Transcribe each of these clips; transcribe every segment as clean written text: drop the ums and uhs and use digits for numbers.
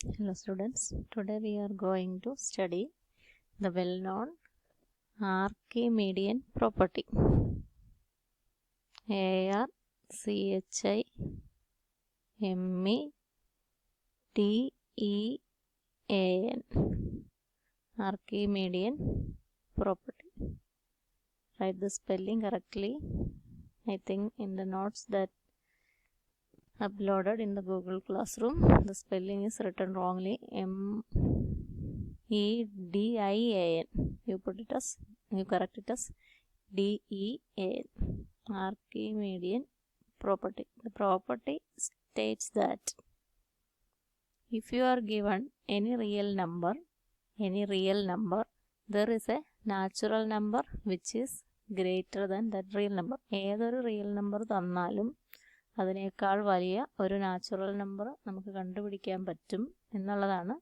Hello students, today we are going to study the well-known Archimedean property. Archimedean Archimedean property. Write the spelling correctly. I think in the notes that uploaded in the Google Classroom, the spelling is written wrongly. MEDIAN. You correct it as DEAN. Archimedean property. The property states that if you are given any real number, there is a natural number which is greater than that real number. ഏതൊരു real number തന്നാലും അതിനേക്കാൾ വലിയ ഒരു natural number നമുക്ക് കണ്ടുപിടിക്കാൻ പറ്റും എന്നുള്ളതാണ്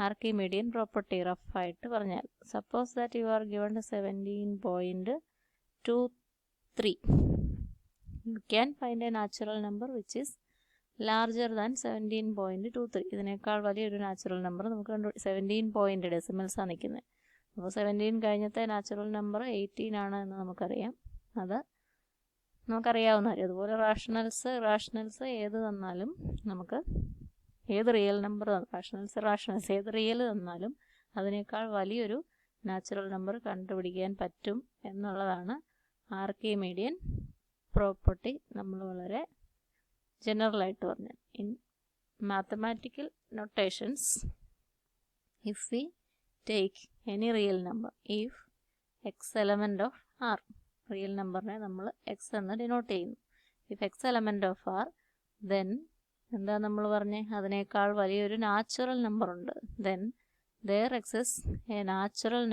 ആർക്കിമീഡിയൻ property. റഫായിട്ട് പറഞ്ഞാൽ, suppose that you are given 17.23. You can find A natural number which is larger than 17.23. ഇതിനേക്കാൾ വലിയൊരു നാച്ചുറൽ നമ്പർ നമുക്ക് 17 ഡെസിമൽസാണ് നിൽക്കുന്നത്. അപ്പോൾ 17 കഴിഞ്ഞത്തെ നാച്ചുറൽ നമ്പർ 18 ആണ് എന്ന് നമുക്കറിയാം. അത് നമുക്കറിയാവുന്ന കാര്യം. അതുപോലെ റാഷണൽസ് ഏത് തന്നാലും നമുക്ക് ഏത് റിയൽ നമ്പർ റാഷണൽസ് ഏത് റിയൽ തന്നാലും അതിനേക്കാൾ വലിയൊരു നാച്ചുറൽ നമ്പർ കണ്ടുപിടിക്കാൻ പറ്റും എന്നുള്ളതാണ് ആർക്കിമീഡിയൻ പ്രോപ്പർട്ടി. നമ്മൾ വളരെ ജനറലായിട്ട് പറഞ്ഞാൽ in mathematical notations, if we take any real number, if x element of R, real നമ്പറിനെ നമ്മൾ എക്സ് എന്ന് ഡിനോട്ട് ചെയ്യുന്നു. If x element of R, then എന്താ നമ്മൾ പറഞ്ഞേ, അതിനേക്കാൾ വലിയൊരു നാച്ചുറൽ നമ്പർ ഉണ്ട്. Then there exists a natural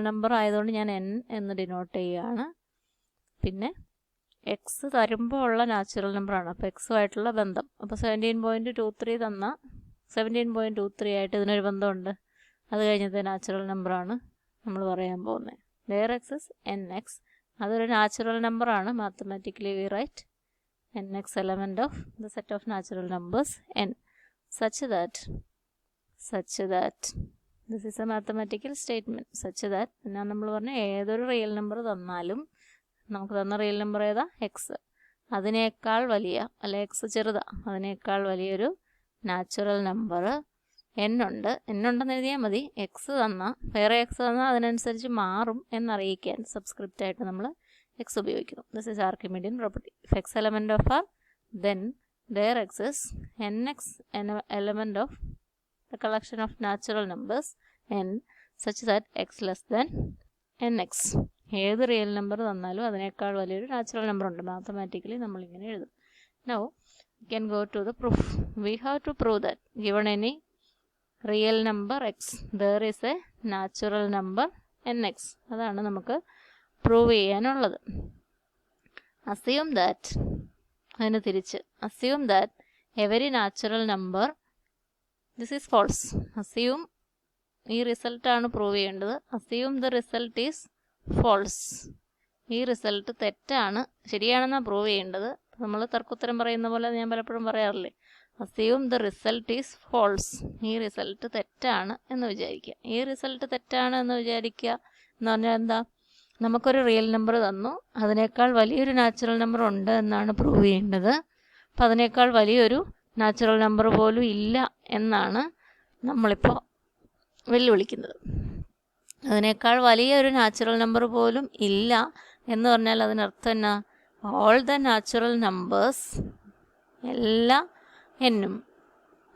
number ആയതുകൊണ്ട് ഞാൻ എൻ എന്ന് ഡിനോട്ട് ചെയ്യുകയാണ്. പിന്നെ എക്സ് തരുമ്പോൾ ഉള്ള നാച്ചുറൽ നമ്പറാണ്, അപ്പോൾ എക്സുമായിട്ടുള്ള ബന്ധം. അപ്പോൾ 17.23 തന്ന 17.23 ആയിട്ട് ഇതിനൊരു ബന്ധമുണ്ട്. അത് കഴിഞ്ഞത്തെ നാച്ചുറൽ നമ്പറാണ് നമ്മൾ പറയാൻ പോകുന്നത്. their axis nx, അതൊരു നാച്ചുറൽ നമ്പറാണ്. Mathematically we write nx element of the set of natural numbers n such that this is a mathematical statement such that എന്നാ നമ്മൾ പറഞ്ഞ ഏതൊരു റിയൽ നമ്പർ തന്നാലും നമുക്ക് തന്ന റിയൽ നമ്പർ ഏതാ, എക്സ്, അതിനേക്കാൾ വലിയ, അല്ലെ എക്സ് ചെറുതാ, അതിനേക്കാൾ വലിയൊരു നാച്ചുറൽ നമ്പർ എന്നുണ്ടെന്ന് എഴുതിയാൽ മതി. വേറെ എക്സ് തന്നാൽ അതിനനുസരിച്ച് മാറും എന്നറിയിക്കാൻ സബ്സ്ക്രിപ്റ്റായിട്ട് നമ്മൾ എക്സ് ഉപയോഗിക്കുന്നു. This is Archimedean property. If x element of R, then there exists n x element of the collection of natural numbers n such that x less than n x. ഏത് real number തന്നാലും അതിനേക്കാൾ വലിയൊരു natural number ഉണ്ട്. Mathematically നമ്മളിങ്ങനെ എഴുതും. Now we can go to the proof. We have to prove that given any real number x, there is a natural number nx. അതാണ് നമുക്ക് prove ചെയ്യാനുള്ളത്. assume that every natural number, this is false. ഈ റിസൾട്ടാണ് prove ചെയ്യേണ്ടത്. assume the result is false. ഈ result തെറ്റാണ്, ശരിയാണെന്നാണ് prove ചെയ്യേണ്ടത്. നമ്മൾ തർക്കുത്തരം പറയുന്ന പോലെ ഞാൻ പലപ്പോഴും പറയാറില്ലേ, assume the result is false. ഈ റിസൾട്ട് തെറ്റാണ് എന്ന് വിചാരിക്കുക. ഈ റിസൾട്ട് തെറ്റാണ് എന്ന് വിചാരിക്കുക എന്ന് പറഞ്ഞാൽ എന്താ, നമുക്കൊരു റിയൽ നമ്പർ തന്നു, അതിനേക്കാൾ വലിയൊരു നാച്ചുറൽ നമ്പർ ഉണ്ട് എന്നാണ് പ്രൂവ് ചെയ്യേണ്ടത്. അപ്പം അതിനേക്കാൾ വലിയൊരു നാച്ചുറൽ നമ്പർ പോലും ഇല്ല എന്നാണ് നമ്മളിപ്പോൾ വെല്ലുവിളിക്കുന്നത്. അതിനേക്കാൾ വലിയൊരു നാച്ചുറൽ നമ്പർ പോലും ഇല്ല എന്ന് പറഞ്ഞാൽ അതിനർത്ഥം എന്നാ, ഓൾ ദ നാച്ചുറൽ നമ്പേഴ്സ്, എല്ലാ എന്നും,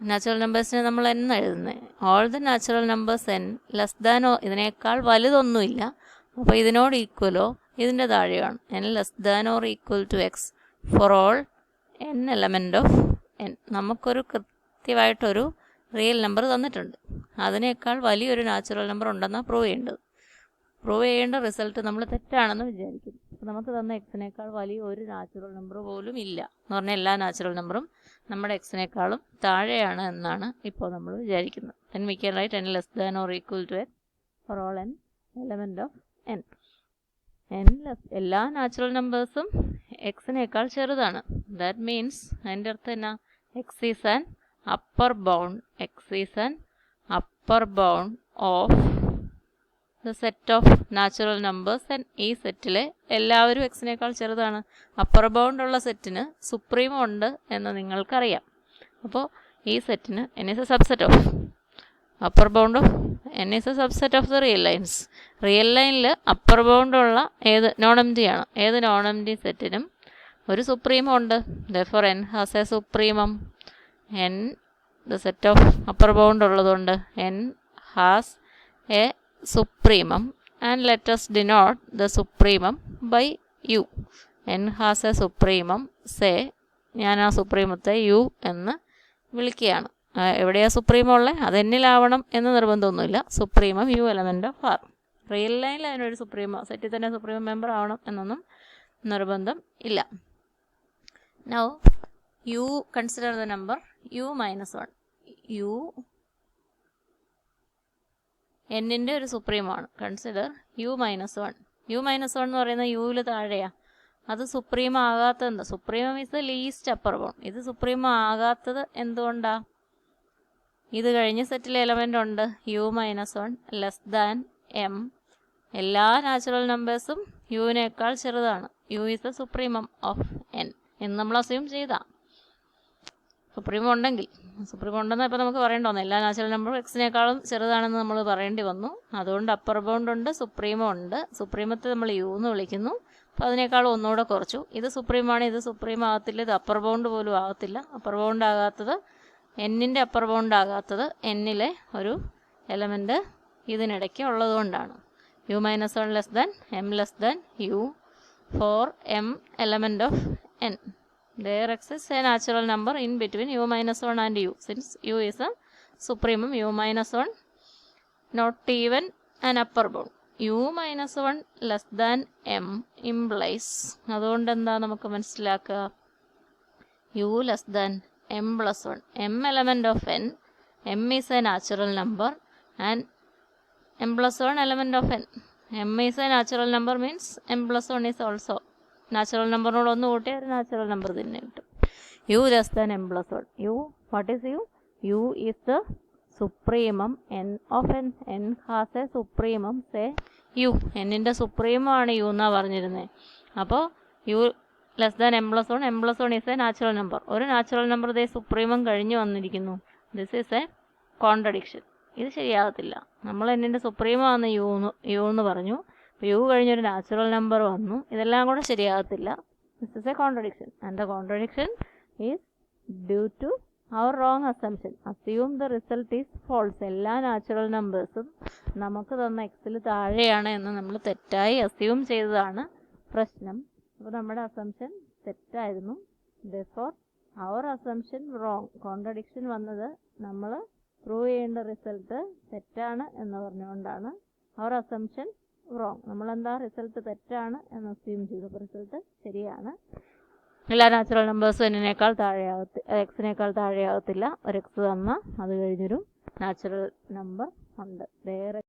നാച്ചുറൽ നമ്പേഴ്സിനെ നമ്മൾ എന്ന് എഴുതുന്നത്, all the natural numbers n less ദാനോ, ഇതിനേക്കാൾ വലുതൊന്നുമില്ല, അപ്പോൾ ഇതിനോട് ഈക്വലോ ഇതിൻ്റെ താഴെയാണ്, n less than or equal to x for all n element of N. നമുക്കൊരു കൃത്യമായിട്ടൊരു റിയൽ നമ്പർ തന്നിട്ടുണ്ട്, അതിനേക്കാൾ വലിയൊരു നാച്ചുറൽ നമ്പർ ഉണ്ടെന്നാണ് പ്രൂവ് ചെയ്യേണ്ടത്. പ്രൂവ് ചെയ്യേണ്ട റിസൾട്ട് നമ്മൾ തെറ്റാണെന്ന് വിചാരിക്കുന്നു. അപ്പോൾ നമുക്ക് തന്ന എക്സിനേക്കാൾ വലിയ ഒരു നാച്ചുറൽ നമ്പർ പോലും ഇല്ല എന്ന് പറഞ്ഞാൽ എല്ലാ നാച്ചുറൽ നമ്പറും നമ്മുടെ എക്സിനേക്കാളും താഴെയാണ് എന്നാണ് ഇപ്പോൾ നമ്മൾ വിചാരിക്കുന്നത്. then we can write n less than or equal to x for all n element of n. എല്ലാ നാച്ചുറൽ നമ്പേഴ്സും എക്സിനേക്കാൾ ചെറുതാണ്. ദാറ്റ് മീൻസ് അതിൻ്റെ അർത്ഥം എന്നാ, X is an upper bound, x is an upper bound of the set of natural numbers and ഈ സെറ്റിലെ എല്ലാവരും എക്സിനേക്കാൾ ചെറുതാണ്. Upper bound ഉള്ള സെറ്റിന് സുപ്രീം ഉണ്ട് എന്ന് നിങ്ങൾക്കറിയാം. അപ്പോൾ ഈ സെറ്റിന് n is a subset of upper bound of n is a subset of the real lines. Real ലൈനിൽ അപ്പർ ബൗണ്ട് ഉള്ള ഏത് നോൺ എം ടി ആണ്. ഏത് നോൺ എം ടി സെറ്റിനും ഒരു സുപ്രീമം ഉണ്ട്. therefore n has a supremum. n the set of upper bound ഉള്ളതുകൊണ്ട് n has a supremum and let us denote the supremum by u. n has a supremum. say ഞാൻ ആ സുപ്രീമത്തെ u എന്ന് വിളിക്കുകയാണ്. എവിടെയാണ് supremum ഉള്ളത്? അത് എന്നിലാവണം എന്ന് നിർബന്ധമൊന്നുമില്ല. Supremum u element of R. Real ലൈനിൽ അതിനൊരു സുപ്രീമം സെറ്റിൽ തന്നെ സുപ്രീമം മെമ്പർ ആവണം എന്നൊന്നും നിർബന്ധം ഇല്ല. Now you consider the number u minus 1. u n-ൻ്റെ ഒരു സുപ്രീമാണ്. Consider u minus 1. u minus 1 എന്ന് പറയുന്നത് യുവിൽ താഴെയാണ്. അത് സുപ്രീമം ആകാത്തത് എന്താ? Supremum is the least upper bound. ഇത് സുപ്രീമം ആകാത്തത് എന്തുകൊണ്ടാണ്? ഇത് കഴിഞ്ഞ സെറ്റിലെ എലമെൻ്റ് ഉണ്ട് u minus 1 less than m. എല്ലാ നാച്ചുറൽ നമ്പേഴ്സും യുവിനേക്കാൾ ചെറുതാണ്. u is the supremum of n എന്ന് നമ്മൾ അസ്യൂം ചെയ്താൽ സുപ്രീമം ഉണ്ടെങ്കിൽ. സുപ്രീമം ഉണ്ടെന്ന് ഇപ്പോൾ നമുക്ക് പറയേണ്ടി വന്നു. എല്ലാ നാച്ചുറൽ നമ്പറും എക്സിനേക്കാളും ചെറുതാണെന്ന് നമ്മൾ പറയേണ്ടി വന്നു. അതുകൊണ്ട് അപ്പർ ബൗണ്ട് ഉണ്ട്, സുപ്രീമം ഉണ്ട്. സുപ്രീമത്തെ നമ്മൾ യു എന്ന് വിളിക്കുന്നു. അപ്പോൾ അതിനേക്കാളും ഒന്നുകൂടെ കുറച്ചു. ഇത് സുപ്രീമാണ്, ഇത് സുപ്രീം ആകത്തില്ല, ഇത് അപ്പർ ബൗണ്ട് പോലും ആകത്തില്ല. അപ്പർ ബൗണ്ട് ആകാത്തത് എന്നിൻ്റെ അപ്പർ ബൗണ്ട് ആകാത്തത് എന്നിലെ ഒരു എലമെൻ്റ് ഇതിനിടയ്ക്ക് ഉള്ളതുകൊണ്ടാണ്. u minus 1 less than m less than u for m element of n. There exists a natural number in between u minus 1 and u. Since u is a supremum, u minus 1 not even an upper bound. u minus 1 less than m implies, അതുകൊണ്ട് എന്താ നമുക്ക് മനസ്സിലാക്കുക? u less than m plus 1. m element of n. m is a natural number and m plus 1 element of n. m is a natural number means m plus 1 is also natural നമ്പറിനോട് ഒന്ന് കൂട്ടിയാൽ ഒരു natural number തന്നെ കിട്ടും. u less than m plus 1. u, what is u? u is the supremum n of n. n has a supremum, say u. n-ൻ്റെ supremum ആണ് u എന്നാണ് പറഞ്ഞിരുന്നത്. അപ്പോൾ u less than m plus 1. m plus 1 is a natural number. ഒരു natural number ഇതേ supremum കഴിഞ്ഞ് വന്നിരിക്കുന്നു. This is a contradiction. ഇത് ശരിയാകത്തില്ല. നമ്മൾ n-ൻ്റെ സുപ്രീമമാണ് യു എന്ന് പറഞ്ഞു. അപ്പോൾ യു കഴിഞ്ഞൊരു നാച്ചുറൽ നമ്പർ വന്നു. ഇതെല്ലാം കൂടെ ശരിയാകത്തില്ല. This is a contradiction and the contradiction is due to our wrong assumption. Assume the result is false. എല്ലാ നാച്ചുറൽ നമ്പേഴ്സും നമുക്ക് തന്ന എക്സിൽ താഴെയാണ് എന്ന് നമ്മൾ തെറ്റായി അസ്യൂം ചെയ്തതാണ് പ്രശ്നം. അപ്പോൾ നമ്മുടെ അസംഷൻ തെറ്റായിരുന്നു. therefore our assumption wrong. Contradiction വന്നത് നമ്മൾ പ്രൂവ് ചെയ്യേണ്ട റിസൾട്ട് തെറ്റാണ് എന്ന് പറഞ്ഞുകൊണ്ടാണ്. Our assumption wrong. നമ്മളെന്താ റിസൾട്ട് തെറ്റാണ് എന്ന് അസ്യൂം ചെയ്തു. അപ്പോൾ റിസൾട്ട് ശരിയാണ്. എല്ലാ നാച്ചുറൽ നമ്പേഴ്സും എന്നിനേക്കാൾ എക്സിനേക്കാൾ താഴെയാകത്തില്ല. ഒരു എക്സ് തന്നാൽ അത് കഴിഞ്ഞൊരു നാച്ചുറൽ നമ്പർ ഉണ്ട്. വേറെ